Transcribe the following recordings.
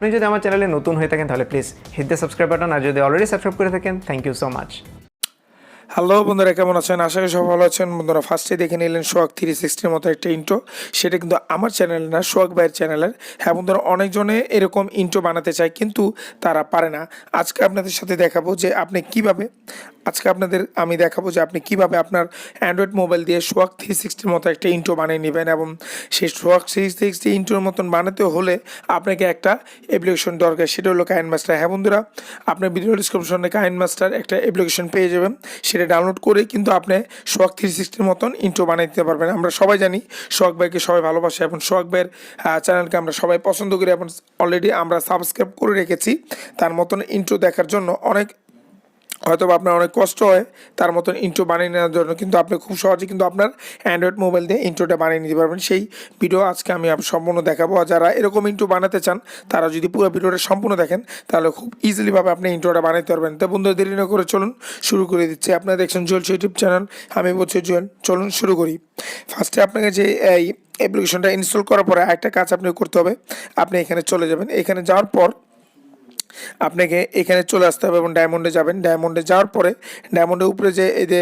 আপনি যদি আমার চ্যানেলে নতুন হয়ে থাকেন তাহলে please hit the subscribe button, আর যদি অলরেডি সাবস্ক্রাইব করে থাকেন thank you so much. Hello বন্ধুরা, কেমন আছেন? আশা করি সব ভালো আছেন। বন্ধুরা, ফার্স্টে দেখে নিলেন সোহাগ 360 মতো একটা ইন্ট্রো। সেটা কিন্তু আমার চ্যানেল না, সোহাগ ভাইয়ের চ্যানেলের। হ্যাঁ বন্ধুরা, অনেকজনে এরকম ইন্ট্রো বানাতে চায় কিন্তু তারা পারে না। আজকে আপনাদের সাথে দেখাবো যে আপনি কিভাবে আমি দেখাবো যে আপনি কিভাবে আপনার অ্যান্ড্রয়েড মোবাইল দিয়ে সোহাগ 360 মতো একটা ইন্ট্রো বানিয়ে নেবেন। এবং সেই সোহাগ 360 ইন্ট্রোর মতন বানাতে হলে আপনাকে একটা অ্যাপ্লিকেশন দরকার, সেটা হলো কাইনমাস্টার। হ্যাঁ বন্ধুরা, আপনার ভিডিও ডিসক্রিপশনে কাইনমাস্টার একটা অ্যাপ্লিকেশন পেয়ে যাবেন। সেটা ডাউনলোড করে কিন্তু আপনি সোহাগ 360 মতন ইন্ট্রো বানিয়ে দিতে পারবেন। আমরা সবাই জানি সোহাগ ভাইকে সবাই ভালোবাসে এবং সোহাগ ভাইয়ের চ্যানেলকে আমরা সবাই পছন্দ করি এবং অলরেডি আমরা সাবস্ক্রাইব করে রেখেছি। তার মতন ইন্ট্রো দেখার জন্য হয়তো আপনার অনেক কষ্ট হয় তার মতন ইন্ট্রো বানিয়ে নেওয়ার জন্য, কিন্তু আপনি খুব সহজে কিন্তু আপনার অ্যান্ড্রয়েড মোবাইল দিয়ে ইন্ট্রোটা বানিয়ে নিতে পারবেন। সেই ভিডিও আজকে আমি সম্পূর্ণ দেখাবো। আর যারা এরকম ইন্ট্রো বানাতে চান তারা যদি পুরো ভিডিওটা সম্পূর্ণ দেখেন তাহলে খুব ইজিলিভাবে আপনি ইন্ট্রোটা বানাতে পারবেন। তো বন্ধু, দেরি না করে চলুন শুরু করে দিচ্ছি। আপনারা দেখছেন জুয়েল ইউটিউব চ্যানেল, আমি বলছি জুয়েল। চলুন শুরু করি। ফার্স্টে আপনাকে যে এই অ্যাপ্লিকেশনটা ইনস্টল করার পরে একটা কাজ আপনি করতে হবে। আপনি এখানে চলে যাবেন। এখানে যাওয়ার পর আপনাকে এখানে চলে আসতে হবে এবং ডায়মন্ডে যাবেন। ডায়মন্ডে যাওয়ার পরে ডায়মন্ডের উপরে যে এই যে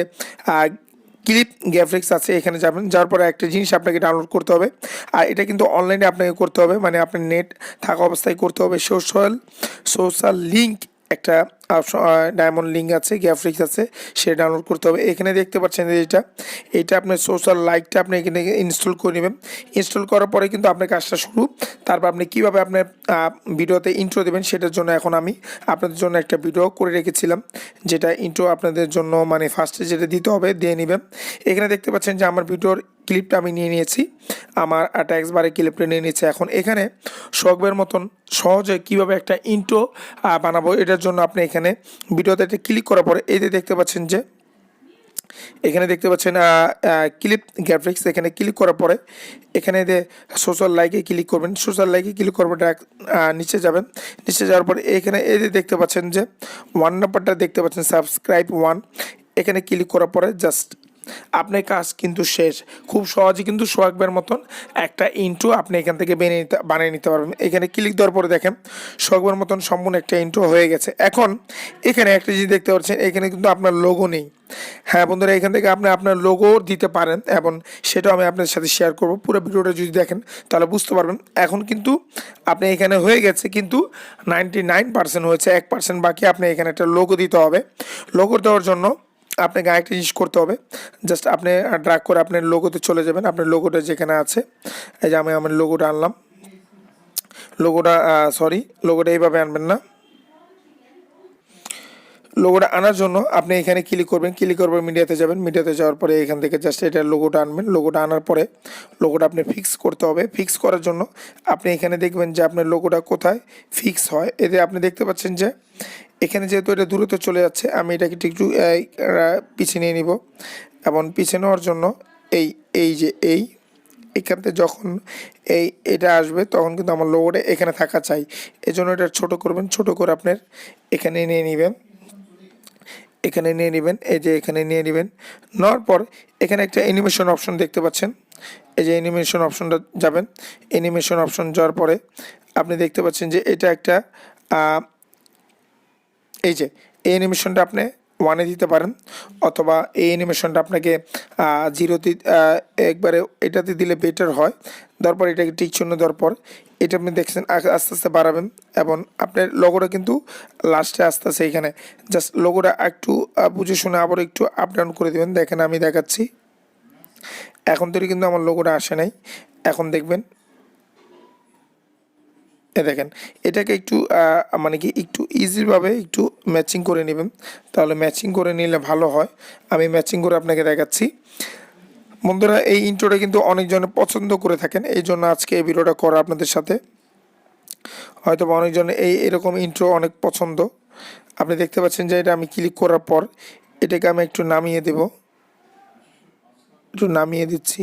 ক্লিপ গ্রাফিক্স আছে, এখানে যাবেন। যাওয়ার পরে একটা জিনিস আপনাকে ডাউনলোড করতে হবে। আর এটা কিন্তু অনলাইনে আপনাকে করতে হবে, মানে আপনার নেট থাকা অবস্থায় করতে হবে। সোশ্যাল লিঙ্ক একটা ডায়মন্ড লিঙ্ক আছে, গ্রাফিক্স আছে, সেটা ডাউনলোড করতে হবে। এখানে দেখতে পাচ্ছেন যে এটা আপনার সোশ্যাল লাইকটা আপনি এখানে ইনস্টল করে নেবেন। ইনস্টল করার পরে কিন্তু আপনার কাজটা শুরু। তারপর আপনি কীভাবে আপনার ভিডিওতে ইন্ট্রো দেবেন সেটার জন্য এখন আমি আপনাদের জন্য একটা ভিডিও করে রেখেছিলাম, যেটা ইন্ট্রো আপনাদের জন্য মানে ফার্স্টে যেটা দিতে হবে দিয়ে নেবেন। এখানে দেখতে পাচ্ছেন যে আমার ভিডিওর ক্লিপটা আমি নিয়ে নিয়েছি, আমার ট্যাক্স বারে ক্লিপটা নিয়ে নিয়েছি। এখন এখানে সোহাগের মতন সহজে কিভাবে একটা ইন্ট্রো বানাবো, এটার জন্য আপনি এখানে ভিডিওতে একটা ক্লিক করার পরে এই যে দেখতে পাচ্ছেন যে এখানে দেখতে পাচ্ছেন ক্লিপ গ্রাফিক্স, এখানে ক্লিক করার পরে এখানে যে সোশ্যাল লাইকে ক্লিক করবেন। সোশ্যাল লাইকে ক্লিক করবেন, নিচে যাবেন। নিচে যাওয়ার পরে এখানে এই যে দেখতে পাচ্ছেন যে 1 নাম্বারটা দেখতে পাচ্ছেন সাবস্ক্রাইব 1, এখানে ক্লিক করার পরে জাস্ট আপনার কাজ কিন্তু শেষ। খুব সহজে কিন্তু সোহাগের মতন একটা ইন্ট্রো আপনি এখান থেকে বানিয়ে নিতে পারবেন। এখানে ক্লিক দেওয়ার পরে দেখেন সোহাগের মতন সম্পূর্ণ একটা ইন্ট্রো হয়ে গেছে। এখন এখানে একটা জিনিস দেখতে পাচ্ছেন, এখানে কিন্তু আপনার লোগো নেই। হ্যাঁ বন্ধুরা, এখান থেকে আপনি আপনার লোগো দিতে পারেন এবং সেটাও আমি আপনাদের সাথে শেয়ার করব। পুরো ভিডিওটা যদি দেখেন তাহলে বুঝতে পারবেন। এখন কিন্তু আপনি এখানে হয়ে গেছে, কিন্তু 99% হয়েছে, 1% বাকি। আপনি এখানে একটা লোগো দিতে হবে। লোগো দেওয়ার জন্য আপনাকে আরেকটা জিনিস করতে হবে। জাস্ট আপনি ড্র্যাগ করে আপনার লোগোতে চলে যাবেন। আপনার লোগোটা যেখানে আছে, এই যে আমি আমার লোগোটা আনলাম। লোগোটা এইভাবে আনবেন না। লোগোটা আনার জন্য আপনি এখানে ক্লিক করবেন। ক্লিক করবেন, মিডিয়াতে যাবেন। মিডিয়াতে যাওয়ার পরে এখান থেকে জাস্ট এটা লোগোটা আনবেন। লোগোটা আনার পরে লোগোটা আপনি ফিক্স করতে হবে। ফিক্স করার জন্য আপনি এখানে দেখবেন যে আপনার লোগোটা কোথায় ফিক্স হয়। এতে আপনি দেখতে পাচ্ছেন যে এখানে যেহেতু এটা দূরত্ব চলে যাচ্ছে, আমি এটাকে একটু পিছিয়ে নিয়ে নিব। এবং পিছিয়ে নেওয়ার জন্য এখান থেকে যখন এটা আসবে তখন কিন্তু আমার লোগোটা এখানে থাকা চাই। এই জন্য এটা ছোটো করবেন। ছোটো করে আপনার এখানে নিয়ে নেবেন। এই যে এখানে নিয়ে নেবেন। নেওয়ার পর এখানে একটা অ্যানিমেশন অপশন দেখতে পাচ্ছেন। এই যে অ্যানিমেশন অপশনটা যাবেন। অ্যানিমেশন অপশন যাওয়ার পরে আপনি দেখতে পাচ্ছেন যে এটা একটা এই যে এই অ্যানিমেশনটা আপনি 1-এ দিতে পারেন, অথবা এই অ্যানিমেশনটা আপনাকে 0-তে একবারে এটাতে দিলে বেটার হয়। দেওয়ার পর এটাকে টিক চিহ্ন দেওয়ার পর এটা আপনি দেখছেন আস্তে আস্তে বাড়াবেন এবং আপনার লোগোটা কিন্তু লাস্টে আস্তে আস্তে এখানে জাস্ট লোগোটা একটু বুঝে শুনে আবার একটু আপ ডাউন করে দেবেন। দেখেন আমি দেখাচ্ছি, এখন তৈরি কিন্তু আমার লোগোটা আসে নাই। এখন দেখবেন দেখেন এটাকে একটু মানে কি একটু ইজিভাবে একটু ম্যাচিং করে নেবেন, তাহলে ম্যাচিং করে নিলে ভালো হয়। আমি ম্যাচিং করে আপনাকে দেখাচ্ছি। বন্ধুরা, এই ইন্ট্রোটা কিন্তু অনেকজনে পছন্দ করে থাকেন, এই জন্য আজকে এই ভিডিওটা করা আপনাদের সাথে। হয়তো বা অনেকজনে এরকম ইন্ট্রো অনেক পছন্দ। আপনি দেখতে পাচ্ছেন যে এটা আমি ক্লিক করার পর এটাকে আমি একটু নামিয়ে দেব। একটু নামিয়ে দিচ্ছি,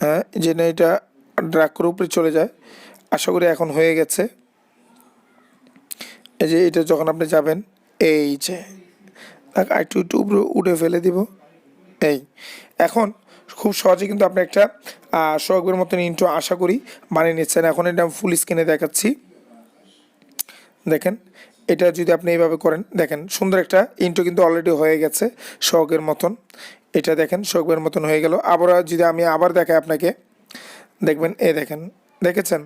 হ্যাঁ, যেন এটা ড্র্যাগ করে উপরে চলে যায়। আশা করি এখন হয়ে গেছে। এই যে এটা যখন আপনি যাবেন, এই যে একটু একটু উপরে উঠে ফেলে দিব। এখন খুব সহজে কিন্তু আপনি একটা সোহাগের মতন ইন্ট্রো আশা করি বানিয়ে নিচ্ছেন। এখন এটা আমি ফুল স্ক্রিনে দেখাচ্ছি। দেখেন এটা যদি আপনি এইভাবে করেন, দেখেন সুন্দর একটা ইন্ট্রো কিন্তু অলরেডি হয়ে গেছে শখের মতন। এটা দেখেন শখের মতন হয়ে গেল। আবার যদি আমি আবার দেখাই আপনাকে, দেখবেন দেখেন, দেখেছেন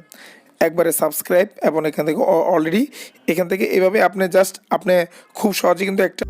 একবারে সাবস্ক্রাইব, এবং এখান থেকে অলরেডি এখান থেকে এভাবে আপনি জাস্ট আপনি খুব সহজে কিন্তু একটা